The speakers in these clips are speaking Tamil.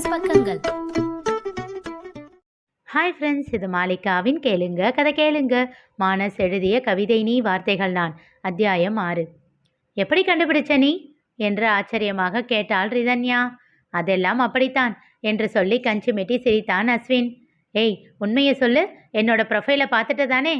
மைனஸ் பக்கங்கள். ஹாய் ஃப்ரெண்ட்ஸ், இது மாலிகாவின் கேளுங்க கதை கேளுங்க. மானஸ் எழுதிய கவிதை நீ வார்த்தைகள் நான். அத்தியாயம் 6. எப்படி கண்டுபிடிச்ச நீ என்று ஆச்சரியமாக கேட்டாள் ரிதன்யா. அதெல்லாம் அப்படித்தான் என்று சொல்லி கஞ்சி மெட்டி சிரித்தான் அஸ்வின். ஏய், உண்மையை சொல்லு, என்னோட ப்ரொஃபைலை பார்த்துட்டு தானே?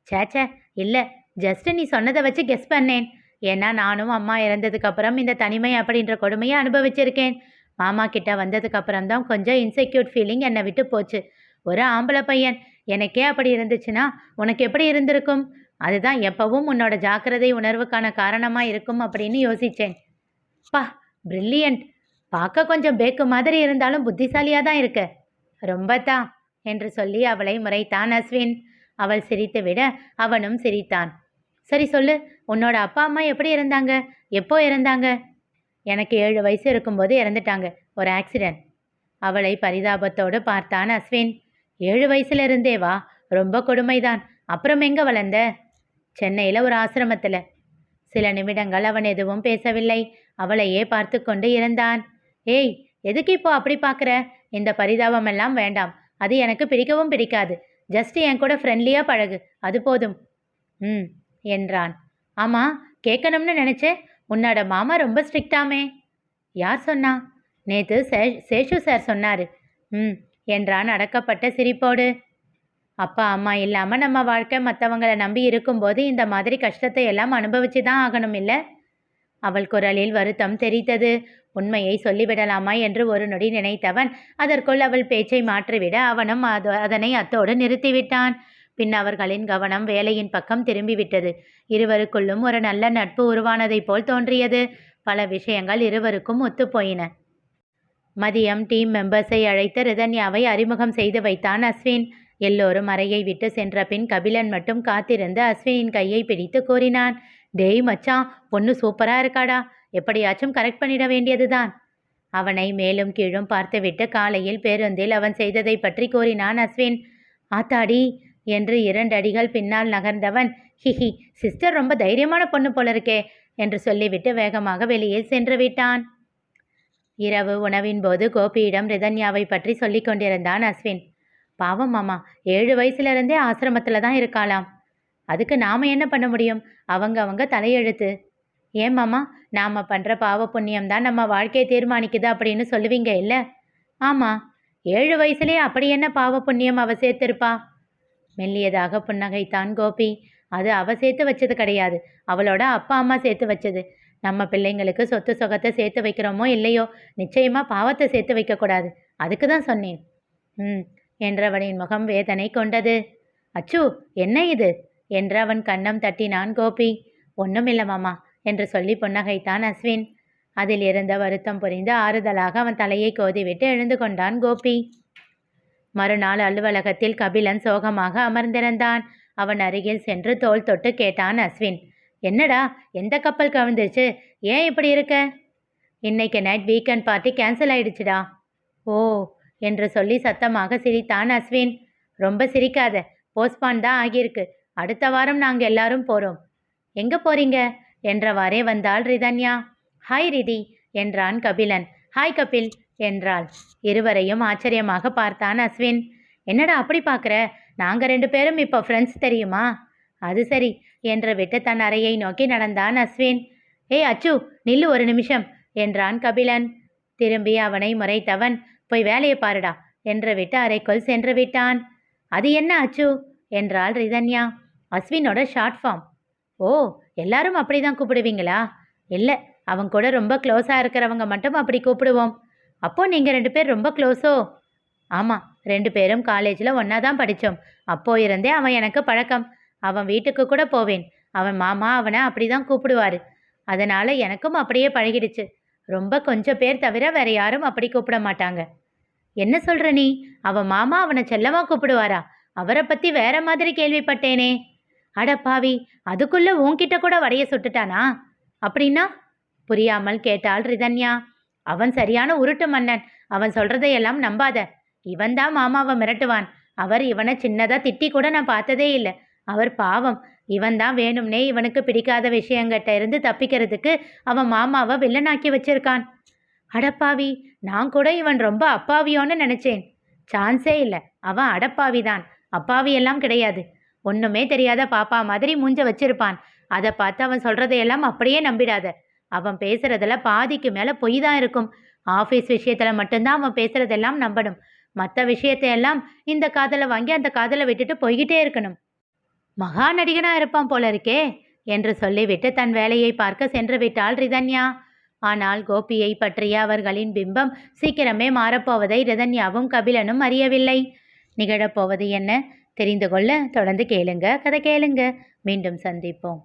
சேச்சே இல்லை, ஜஸ்ட் நீ சொன்னதை வச்சு கெஸ் பண்ணேன். ஏன்னா நானும் அம்மா இறந்ததுக்கப்புறம் இந்த தனிமை அப்படின்ற கொடுமையை அனுபவிச்சிருக்கேன். மாமா கிட்ட வந்ததுக்கப்புறம் தான் கொஞ்சம் இன்செக்யூர் ஃபீலிங் என்னை விட்டு போச்சு. ஒரு ஆம்பளை பையன், எனக்கே அப்படி இருந்துச்சுன்னா உனக்கு எப்படி இருந்திருக்கும்? அதுதான் எப்பவும் உன்னோட ஜாக்கிரதை உணர்வுக்கான காரணமாக இருக்கும் அப்படின்னு யோசித்தேன். பா, பிரில்லியண்ட். பார்க்க கொஞ்சம் பேக்கு மாதிரி இருந்தாலும் புத்திசாலியாக தான் இருக்க. ரொம்ப தான் என்று சொல்லி அவளை முறைத்தான் அஸ்வின். அவள் சிரித்து விட அவனும் சிரித்தான். சரி சொல்லு, உன்னோட அப்பா அம்மா எப்படி இருந்தாங்க? எப்போ இறந்தாங்க? எனக்கு 7 வயசு இருக்கும்போது இறந்துட்டாங்க, ஒரு ஆக்சிடென்ட். அவளை பரிதாபத்தோடு பார்த்தான் அஸ்வின். 7 வயசுல இருந்தே வா, ரொம்ப கொடுமைதான். அப்புறம் எங்கே வளர்ந்த? சென்னையில் ஒரு ஆசிரமத்தில். சில நிமிடங்கள் அவன் எதுவும் பேசவில்லை. அவளையே பார்த்து கொண்டு இருந்தான். ஏய், எதுக்கு இப்போ அப்படி பார்க்குற? இந்த பரிதாபமெல்லாம் வேண்டாம். அது எனக்கு பிடிக்கவும் பிடிக்காது. ஜஸ்ட் என் கூட ஃப்ரெண்ட்லியாக பழகு, அது போதும். என்றான். ஆமாம், கேட்கணும்னு நினச்சேன். உன்னோட மாமா ரொம்ப ஸ்ட்ரிக்டாமே. யார் சொன்னா? நேற்று சேஷு சார் சொன்னார். என்றான் அடக்கப்பட்ட சிரிப்போடு. அப்பா அம்மா இல்லாமல் நம்ம வாழ்க்கை மற்றவங்களை நம்பி இருக்கும்போது இந்த மாதிரி கஷ்டத்தை எல்லாம் அனுபவிச்சு தான் ஆகணும் இல்லை? அவள் குரலில் வருத்தம் தெரித்தது. உண்மையை சொல்லிவிடலாமா என்று ஒரு நொடி நினைத்தவன் அதற்குள் அவள் பேச்சை மாற்றிவிட அவனும் அதனை அத்தோடு நிறுத்திவிட்டான். பின் அவர்களின் கவனம் வேலையின் பக்கம் திரும்பிவிட்டது. இருவருக்குள்ளும் ஒரு நல்ல நட்பு உருவானதைப் போல் தோன்றியது. பல விஷயங்கள் இருவருக்கும் ஒத்துப்போயின. மதியம் டீம் மெம்பர்ஸை அழைத்து ரிதன்யாவை அறிமுகம் செய்து வைத்தான் அஸ்வின். எல்லோரும் அறையை விட்டு சென்ற பின் கபிலன் மட்டும் காத்திருந்து அஸ்வினின் கையை பிடித்து கூறினான். டேய் மச்சான், பொண்ணு சூப்பராக இருக்காடா, எப்படியாச்சும் கரெக்ட் பண்ணிட வேண்டியதுதான். அவனை மேலும் கீழும் பார்த்துவிட்டு காலையில் பேருந்தில் அவன் செய்ததை பற்றி கூறினான் அஸ்வின். ஆத்தாடி என்று 2 அடிகள் பின்னால் நகர்ந்தவன், ஹிஹி, சிஸ்டர் ரொம்ப தைரியமான பொண்ணு போல இருக்கே என்று சொல்லிவிட்டு வேகமாக வெளியே சென்று விட்டான். இரவு உணவின் போது கோபியிடம் ரிதன்யாவை பற்றி சொல்லி கொண்டிருந்தான் அஸ்வின். பாவம் மாமா, 7 வயசுலேருந்தே ஆசிரமத்தில் தான் இருக்காளாம். அதுக்கு நாம் என்ன பண்ண முடியும்? அவங்க தலையெழுத்து. ஏன் மாமா, நாம் பண்ணுற பாவ புண்ணியம்தான் நம்ம வாழ்க்கையை தீர்மானிக்குது அப்படின்னு சொல்லுவீங்க இல்லை? ஆமாம், 7 வயசுலேயே அப்படி என்ன பாவ புண்ணியம் அவ சேர்த்திருப்பா? மெல்லியதாக புன்னகைத்தான் கோபி. அது அவ சேர்த்து வச்சது கிடையாது, அவளோட அப்பா அம்மா சேர்த்து வச்சது. நம்ம பிள்ளைங்களுக்கு சொத்து சொகத்தை சேர்த்து வைக்கிறோமோ இல்லையோ, நிச்சயமாக பாவத்தை சேர்த்து வைக்கக்கூடாது. அதுக்கு தான் சொன்னேன். என்றவனின் முகம் வேதனை கொண்டது. அச்சு, என்ன இது என்று அவன் கன்னம் தட்டினான் கோபி. ஒன்றுமில்லை மாமா என்று சொல்லி புன்னகைத்தான் அஸ்வின். அதில் இருந்த வருத்தம் புரிந்து ஆறுதலாக அவன் தலையை கோதிவிட்டு எழுந்து கொண்டான் கோபி. மறுநாள் அலுவலகத்தில் கபிலன் சோகமாக அமர்ந்திருந்தான். அவன் அருகில் சென்று தோள் தொட்டு கேட்டான் அஸ்வின். என்னடா, எந்த கப்பல் கவிழ்ந்துச்சு? ஏன் இப்படி இருக்க? இன்னைக்கு நைட் வீக்கெண்ட் பார்ட்டி கேன்சல் ஆயிடுச்சுடா. ஓ என்று சொல்லி சத்தமாக சிரித்தான் அஸ்வின். ரொம்ப சிரிக்காத, போஸ்ட்பான் தான் ஆகியிருக்கு. அடுத்த வாரம் நாங்கள் எல்லாரும் போகிறோம். எங்கே போகிறீங்க என்றவாறே வந்தாள் ரிதன்யா. ஹாய் ரிதி என்றான் கபிலன். ஹாய் கபில் என்றாள். இருவரையும் ஆச்சரியமாக பார்த்தான் அஸ்வின். என்னடா அப்படி பார்க்குற? நாங்கள் 2 பேரும் இப்போ ஃப்ரெண்ட்ஸ் தெரியுமா? அது சரி என்று விட்டு தன் அறையை நோக்கி நடந்தான் அஸ்வின். ஏய் அச்சு, நில்லு ஒரு நிமிஷம் என்றான் கபிலன். திரும்பி அவனை முறைத்தவன், போய் வேலையை பாருடா என்று விட்டு அறைக்குள் சென்று விட்டான். அது என்ன அச்சு என்றாள் ரிதன்யா. அஸ்வினோட ஷார்ட் ஃபார்ம். ஓ, எல்லாரும் அப்படி தான் கூப்பிடுவீங்களா? இல்லை, அவங்க கூட ரொம்ப க்ளோஸாக இருக்கிறவங்க மட்டும் அப்படி கூப்பிடுவோம். அப்போது நீங்கள் 2 பேர் ரொம்ப க்ளோஸோ? ஆமாம், 2 பேரும் காலேஜில் ஒன்றா தான் படித்தோம். அப்போ இருந்தே அவன் எனக்கு பழக்கம். அவன் வீட்டுக்கு கூட போவேன். அவன் மாமா அவனை அப்படி தான் கூப்பிடுவார். அதனால் எனக்கும் அப்படியே பழகிடுச்சு. ரொம்ப கொஞ்சம் பேர் தவிர வேறு யாரும் அப்படி கூப்பிட மாட்டாங்க. என்ன சொல்கிற நீ? அவன் மாமா அவனை செல்லமாக கூப்பிடுவாரா? அவரை பற்றி வேற மாதிரி கேள்விப்பட்டேனே. அட பாவி, அதுக்குள்ளே உன்கிட்ட கூட வடைய சுட்டுட்டானா? அப்படின்னா? புரியாமல் கேட்டாள் ரிதன்யா. அவன் சரியான உருட்டு மன்னன். அவன் சொல்கிறதையெல்லாம் நம்பாத. இவன் தான் மாமாவை மிரட்டுவான். அவர் இவனை சின்னதாக திட்டி கூட நான் பார்த்ததே இல்லை. அவர் பாவம். இவன் தான் வேணும்னே இவனுக்கு பிடிக்காத விஷயங்கிட்ட இருந்து தப்பிக்கிறதுக்கு அவன் மாமாவை வில்லனாக்கி வச்சிருக்கான். அடப்பாவி, நான் கூட இவன் ரொம்ப அப்பாவியோன்னு நினைச்சேன். சான்ஸே இல்லை, அவன் அடப்பாவிதான், அப்பாவி எல்லாம் கிடையாது. ஒண்ணுமே தெரியாத பாப்பா மாதிரி மூஞ்ச வச்சிருப்பான். அதை பார்த்து அவன் சொல்றதையெல்லாம் அப்படியே நம்பிடாத. அவன் பேசுறதுல பாதிக்கு மேல பொய் தான் இருக்கும். ஆபீஸ் விஷயத்துல மட்டும்தான் அவன் பேசுறதெல்லாம் நம்பணும். மற்ற விஷயத்தையெல்லாம் இந்த காதலை வாங்கி அந்த காதலை விட்டுட்டு போய்கிட்டே இருக்கணும். மகா நடிகனா இருப்பான் போல இருக்கே என்று சொல்லிவிட்டு தன் வேலையை பார்க்க சென்று விட்டாள் ரிதன்யா. ஆனால் கோபியை பற்றிய அவர்களின் பிம்பம் சீக்கிரமே மாறப்போவதை ரிதன்யாவும் கபிலனும் அறியவில்லை. நிகழப்போவது என்ன தெரிந்து கொள்ள தொடர்ந்து கேளுங்க, கதை கேளுங்க. மீண்டும் சந்திப்போம்.